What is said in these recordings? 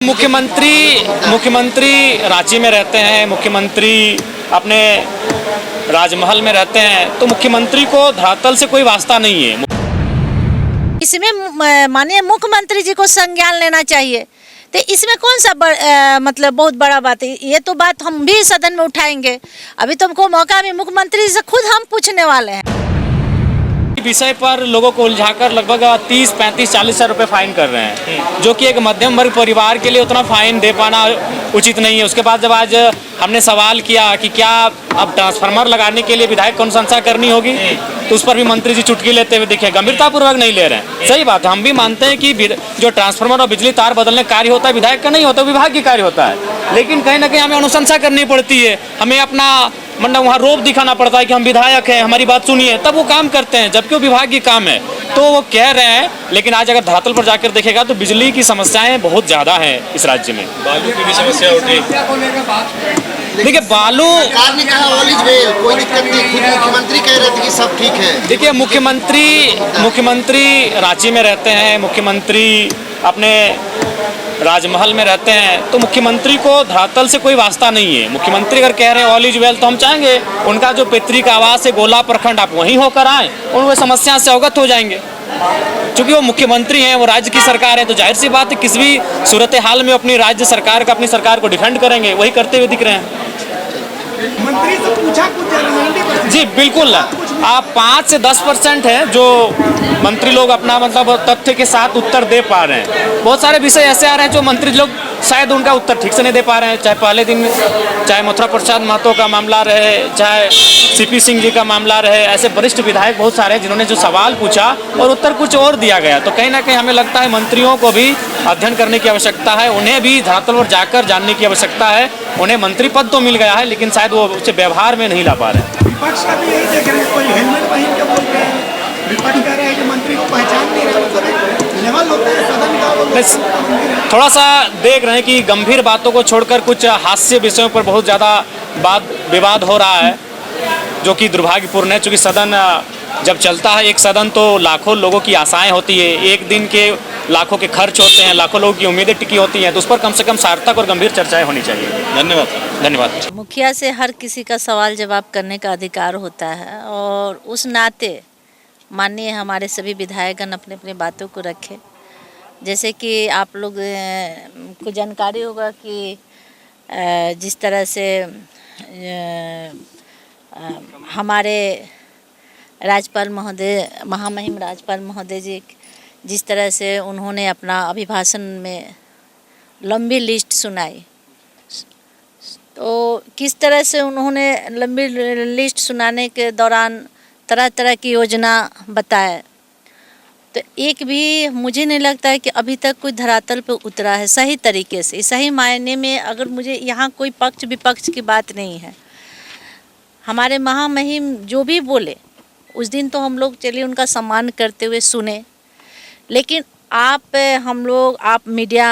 मुख्यमंत्री रांची में रहते हैं, मुख्यमंत्री अपने राजमहल में रहते हैं, तो मुख्यमंत्री को धरातल से कोई वास्ता नहीं है। इसमें माननीय मुख्यमंत्री जी को संज्ञान लेना चाहिए। तो इसमें कौन सा मतलब बहुत बड़ा बात है। ये तो बात हम भी सदन में उठाएंगे। अभी तुमको मौका भी मुख्यमंत्री जी से खुद हम पूछने वाले हैं। विषय पर लोगों को उलझाकर लगभग 30, 35, 40 हज़ार रुपये फाइन कर रहे हैं, जो कि एक मध्यम वर्ग परिवार के लिए उतना फाइन दे पाना उचित नहीं है। उसके बाद जब आज हमने सवाल किया कि क्या अब ट्रांसफार्मर लगाने के लिए विधायक को अनुशंसा करनी होगी, तो उस पर भी मंत्री जी चुटकी लेते हुए दिखे, गंभीरतापूर्वक नहीं ले रहे हैं। सही बात है, हम भी मानते हैं कि जो ट्रांसफार्मर और बिजली तार बदलने का कार्य होता है विधायक का नहीं होता, विभाग की कार्य होता है। लेकिन कहीं ना कहीं हमें अनुशंसा करनी पड़ती है, हमें अपना मतलब वहाँ रोब दिखाना पड़ता है कि हम विधायक हैं, हमारी बात सुनिए, तब वो काम करते हैं, जबकि वो विभाग की काम है। तो वो कह रहे हैं, लेकिन आज अगर धरातल पर जाकर देखेगा तो बिजली की समस्याएं बहुत ज़्यादा हैं इस राज्य में। बालू की भी समस्या उठी। देखिए बालू सरकार ने कहा ऑल इज वेल, कोई दिक्कत नहीं, खुद मुख्यमंत्री कह रहे थे कि सब ठीक है। देखिए मुख्यमंत्री रांची में रहते हैं, मुख्यमंत्री अपने राजमहल में रहते हैं, तो मुख्यमंत्री को धरातल से कोई वास्ता नहीं है। मुख्यमंत्री अगर कह रहे हैं ऑल इज वेल, तो हम चाहेंगे उनका जो पैतृक आवास है गोला प्रखंड, आप वहीं होकर आएँ और वो समस्या से अवगत हो जाएंगे। क्योंकि वो मुख्यमंत्री हैं, वो राज्य की सरकार है, तो जाहिर सी बात है किसी भी सूरत हाल में अपनी राज्य सरकार का, अपनी सरकार को डिफेंड करेंगे, वही करते हुए दिख रहे हैं। मंत्री से पूछा कुछ जी बिल्कुल, आप 5 से 10% है जो मंत्री लोग अपना मतलब तथ्य के साथ उत्तर दे पा रहे हैं। बहुत सारे विषय ऐसे आ रहे हैं जो मंत्री लोग शायद उनका उत्तर ठीक से नहीं दे पा रहे हैं, चाहे पहले दिन चाहे मथुरा प्रसाद महतो का मामला रहे, चाहे सीपी सिंह जी का मामला रहे। ऐसे वरिष्ठ विधायक बहुत सारे हैं जिन्होंने जो सवाल पूछा और उत्तर कुछ और दिया गया। तो कहीं ना कहीं हमें लगता है मंत्रियों को भी अध्ययन करने की आवश्यकता है, उन्हें भी धरातल पर जाकर जानने की आवश्यकता है। उन्हें मंत्री पद तो मिल गया है, लेकिन शायद वो उसे व्यवहार में नहीं ला पा रहे हैं। विपक्ष का भी यही देख रहे हैं, कोई हेलमेट पहन के बोल रहे हैं, विपक्ष कह रहे हैं कि मंत्री को पहचान नहीं रहे, मतलब लेवल होता है सदन का। थोड़ा सा देख रहे हैं कि गंभीर बातों को छोड़कर कुछ हास्य विषयों पर बहुत ज़्यादा विवाद हो रहा है, जो कि दुर्भाग्यपूर्ण है। चूँकि सदन जब चलता है, एक सदन तो लाखों लोगों की आशाएं होती है, एक दिन के लाखों के खर्च होते हैं, लाखों लोगों की उम्मीदें टिकी होती हैं, तो उस पर कम से कम सार्थक और गंभीर चर्चाएं होनी चाहिए। धन्यवाद। मुखिया से हर किसी का सवाल जवाब करने का अधिकार होता है, और उस नाते माननीय हमारे सभी विधायकगण अपने अपने बातों को रखें। जैसे कि आप लोग को जानकारी होगा कि जिस तरह से हमारे राज्यपाल महोदय, महामहिम राज्यपाल महोदय जी जिस तरह से उन्होंने अपना अभिभाषण में लंबी लिस्ट सुनाई, तो किस तरह से उन्होंने लंबी लिस्ट सुनाने के दौरान तरह तरह की योजना बताए, तो एक भी मुझे नहीं लगता है कि अभी तक कोई धरातल पे उतरा है सही तरीके से, सही मायने में। अगर मुझे यहाँ कोई पक्ष विपक्ष की बात नहीं है, हमारे महामहिम जो भी बोले उस दिन तो हम लोग चलिए उनका सम्मान करते हुए सुने, लेकिन आप मीडिया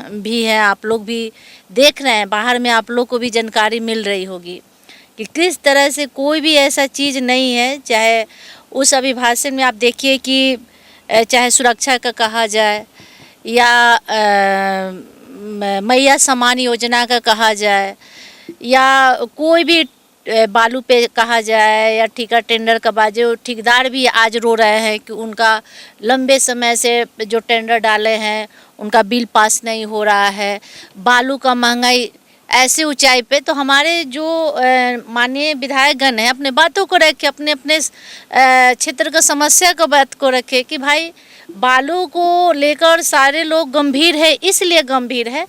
भी हैं, आप लोग भी देख रहे हैं, बाहर में आप लोग को भी जानकारी मिल रही होगी कि किस तरह से कोई भी ऐसा चीज़ नहीं है। चाहे उस अभिभाषण में आप देखिए कि चाहे सुरक्षा का कहा जाए या मैया सम्मान योजना का कहा जाए या कोई भी बालू पे कहा जाए या ठेका टेंडर का बाजे, ठेकेदार भी आज रो रहे हैं कि उनका लंबे समय से जो टेंडर डाले हैं उनका बिल पास नहीं हो रहा है। बालू का महंगाई ऐसे ऊंचाई पे, तो हमारे जो माननीय विधायकगण हैं अपने बातों को रखे, अपने अपने क्षेत्र का समस्या को बात को रखे कि भाई बालू को लेकर सारे लोग गंभीर है। इसलिए गंभीर है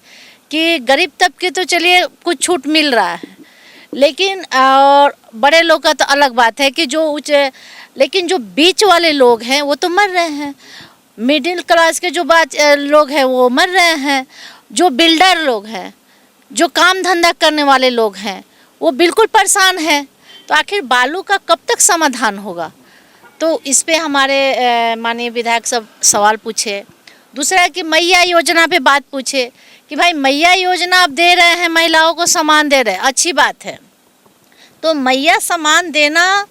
कि गरीब तबके तो चलिए कुछ छूट मिल रहा है, लेकिन और बड़े लोग का तो अलग बात है कि जो लेकिन जो बीच वाले लोग हैं वो तो मर रहे हैं। मिडिल क्लास के जो लोग हैं वो मर रहे हैं। जो बिल्डर लोग हैं, जो काम धंधा करने वाले लोग हैं, वो बिल्कुल परेशान हैं। तो आखिर बालू का कब तक समाधान होगा? तो इस पे हमारे माननीय विधायक सब सवाल पूछे। दूसरा कि मैया योजना पे बात पूछे कि भाई मैया योजना आप दे रहे हैं, महिलाओं को सामान दे रहे हैं, अच्छी बात है। तो मैया सामान देना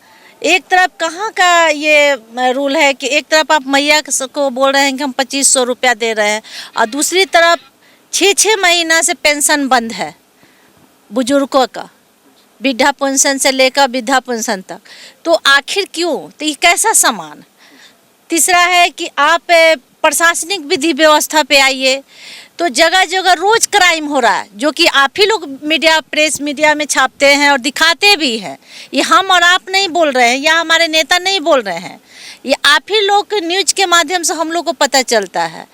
एक तरफ कहाँ का ये रूल है कि एक तरफ आप मैया को बोल रहे हैं कि हम 2500 रुपया दे रहे हैं, और दूसरी तरफ 6 महीना से पेंशन बंद है बुजुर्गों का, वृद्धा पेंशन से लेकर वृद्धा पेंशन तक। तो आखिर क्यों? तो ये कैसा सामान? तीसरा है कि आप प्रशासनिक विधि व्यवस्था पे आइए, तो जगह जगह रोज क्राइम हो रहा है, जो कि आप ही लोग मीडिया, प्रेस मीडिया में छापते हैं और दिखाते भी हैं। ये हम और आप नहीं बोल रहे हैं या हमारे नेता नहीं बोल रहे हैं, ये आप ही लोग न्यूज़ के माध्यम से हम लोग को पता चलता है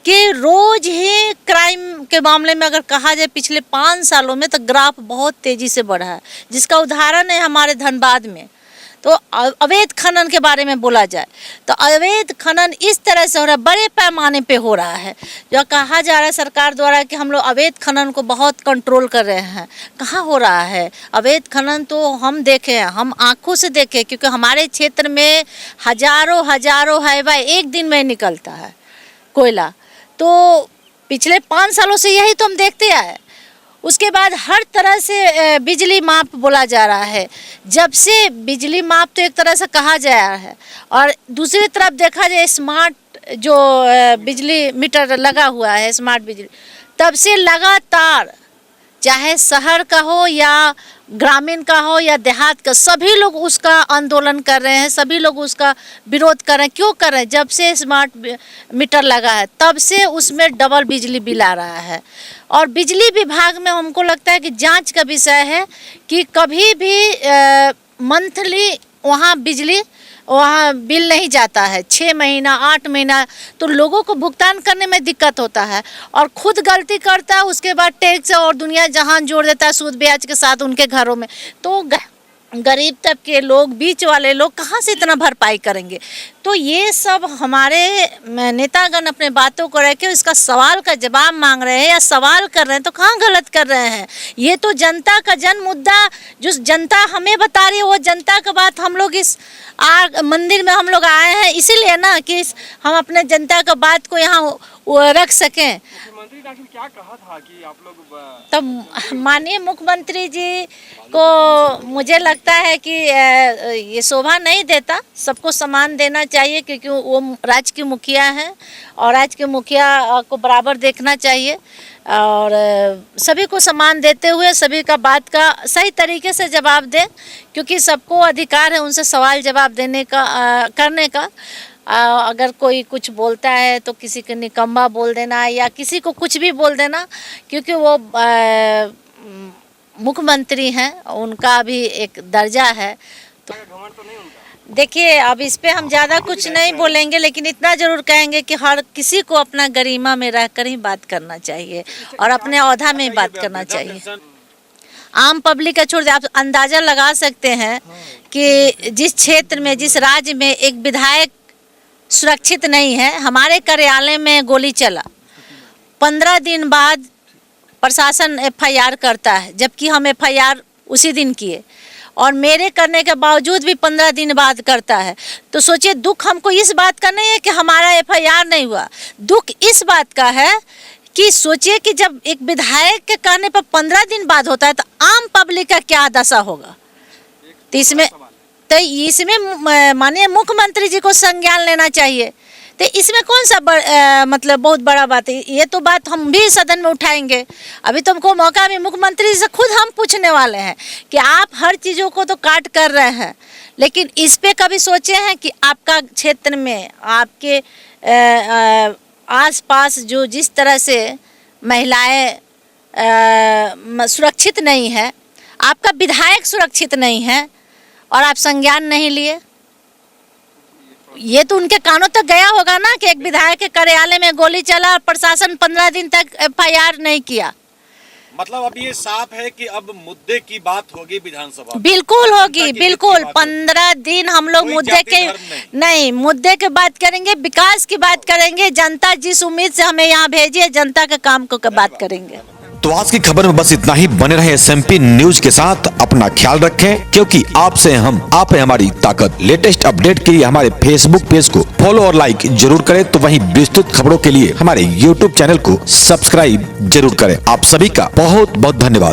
कि रोज ही क्राइम के मामले में अगर कहा जाए पिछले 5 सालों में तो ग्राफ बहुत तेज़ी से बढ़ा है, जिसका उदाहरण है हमारे धनबाद में। तो अवैध खनन के बारे में बोला जाए तो अवैध खनन इस तरह से हो रहा है, बड़े पैमाने पे हो रहा है, जो कहा जा रहा है सरकार द्वारा कि हम लोग अवैध खनन को बहुत कंट्रोल कर रहे हैं। कहाँ हो रहा है अवैध खनन? तो हम देखे हैं, हम आंखों से देखे, क्योंकि हमारे क्षेत्र में हजारों हाईवा एक दिन में निकलता है कोयला। तो पिछले 5 सालों से यही तो हम देखते आए। उसके बाद हर तरह से बिजली माप बोला जा रहा है। जब से बिजली माप तो एक तरह से कहा जा रहा है, और दूसरी तरफ देखा जाए स्मार्ट जो बिजली मीटर लगा हुआ है, स्मार्ट बिजली, तब से लगातार चाहे शहर का हो या ग्रामीण का हो या देहात का, सभी लोग उसका आंदोलन कर रहे हैं, सभी लोग उसका विरोध कर रहे हैं। क्यों कर रहे हैं? जब से स्मार्ट मीटर लगा है तब से उसमें डबल बिजली बिल आ रहा है। और बिजली विभाग में हमको लगता है कि जांच का विषय है कि कभी भी मंथली वहाँ बिजली वहाँ बिल नहीं जाता है, 6 महीना 8 महीना, तो लोगों को भुगतान करने में दिक्कत होता है और खुद गलती करता है, उसके बाद टैक्स और दुनिया जहान जोड़ देता है सूद ब्याज के साथ उनके घरों में। तो गरीब तबके लोग, बीच वाले लोग कहाँ से इतना भरपाई करेंगे? तो ये सब हमारे नेतागण अपने बातों को रख के इसका सवाल का जवाब मांग रहे हैं या सवाल कर रहे हैं, तो कहाँ गलत कर रहे हैं? ये तो जनता का जन मुद्दा, जो जनता हमें बता रही है वो जनता का बात हम लोग इस मंदिर में हम लोग आए हैं इसीलिए ना कि हम अपने जनता का बात को यहाँ रख सकें। मुख्यमंत्री ने आखिर क्या कहा था कि आप लोग तो माननीय मुख्यमंत्री जी को मुझे लगता है कि ये शोभा नहीं देता, सबको सम्मान देना चाहिए, क्योंकि वो राज्य के मुखिया हैं और राज्य के मुखिया को बराबर देखना चाहिए और सभी को सम्मान देते हुए सभी का बात का सही तरीके से जवाब दें, क्योंकि सबको अधिकार है उनसे सवाल जवाब देने का, करने का। अगर कोई कुछ बोलता है तो किसी को निकम्मा बोल देना या किसी को कुछ भी बोल देना, क्योंकि वो मुख्यमंत्री हैं, उनका भी एक दर्जा है। तो देखिए अब इस पे हम ज़्यादा कुछ नहीं बोलेंगे, लेकिन इतना ज़रूर कहेंगे कि हर किसी को अपना गरिमा में रहकर ही बात करना चाहिए और अपने औहदा में ही बात करना चाहिए। आम पब्लिक का छोड़ दे, आप अंदाज़ा लगा सकते हैं कि जिस क्षेत्र में, जिस राज्य में एक विधायक सुरक्षित नहीं है, हमारे कार्यालय में गोली चला, 15 दिन बाद प्रशासन FIR करता है, जबकि हम FIR उसी दिन किए और मेरे करने के बावजूद भी 15 दिन बाद करता है। तो सोचिए, दुख हमको इस बात का नहीं है कि हमारा FIR नहीं हुआ, दुख इस बात का है कि सोचिए कि जब एक विधायक के कहने पर 15 दिन बाद होता है तो आम पब्लिक का क्या दशा होगा। तो इसमें माननीय मुख्यमंत्री जी को संज्ञान लेना चाहिए। तो इसमें कौन सा मतलब बहुत बड़ा बात है? ये तो बात हम भी सदन में उठाएंगे। अभी तो हमको मौका भी, मुख्यमंत्री जी से खुद हम पूछने वाले हैं कि आप हर चीज़ों को तो काट कर रहे हैं, लेकिन इस पे कभी सोचे हैं कि आपका क्षेत्र में, आपके आसपास जो जिस तरह से महिलाएं सुरक्षित नहीं है, आपका विधायक सुरक्षित नहीं है और आप संज्ञान नहीं लिए? ये तो उनके कानों तक गया होगा ना कि एक विधायक के कार्यालय में गोली चला और प्रशासन 15 दिन तक FIR नहीं किया। मतलब अब ये साफ है कि अब मुद्दे की बात होगी विधानसभा। बिल्कुल होगी, बिल्कुल। 15 दिन हम लोग मुद्दे के नहीं, मुद्दे की बात करेंगे, विकास की बात करेंगे, जनता जिस उम्मीद से हमें यहाँ भेजी है, जनता के काम को बात करेंगे। तो आज की खबर में बस इतना ही। बने रहे SMP न्यूज के साथ, अपना ख्याल रखें, क्योंकि आपसे हम, आप है हमारी ताकत। लेटेस्ट अपडेट के लिए हमारे फेसबुक पेज को फॉलो और लाइक जरूर करें, तो वहीं विस्तृत खबरों के लिए हमारे YouTube चैनल को सब्सक्राइब जरूर करें। आप सभी का बहुत बहुत धन्यवाद।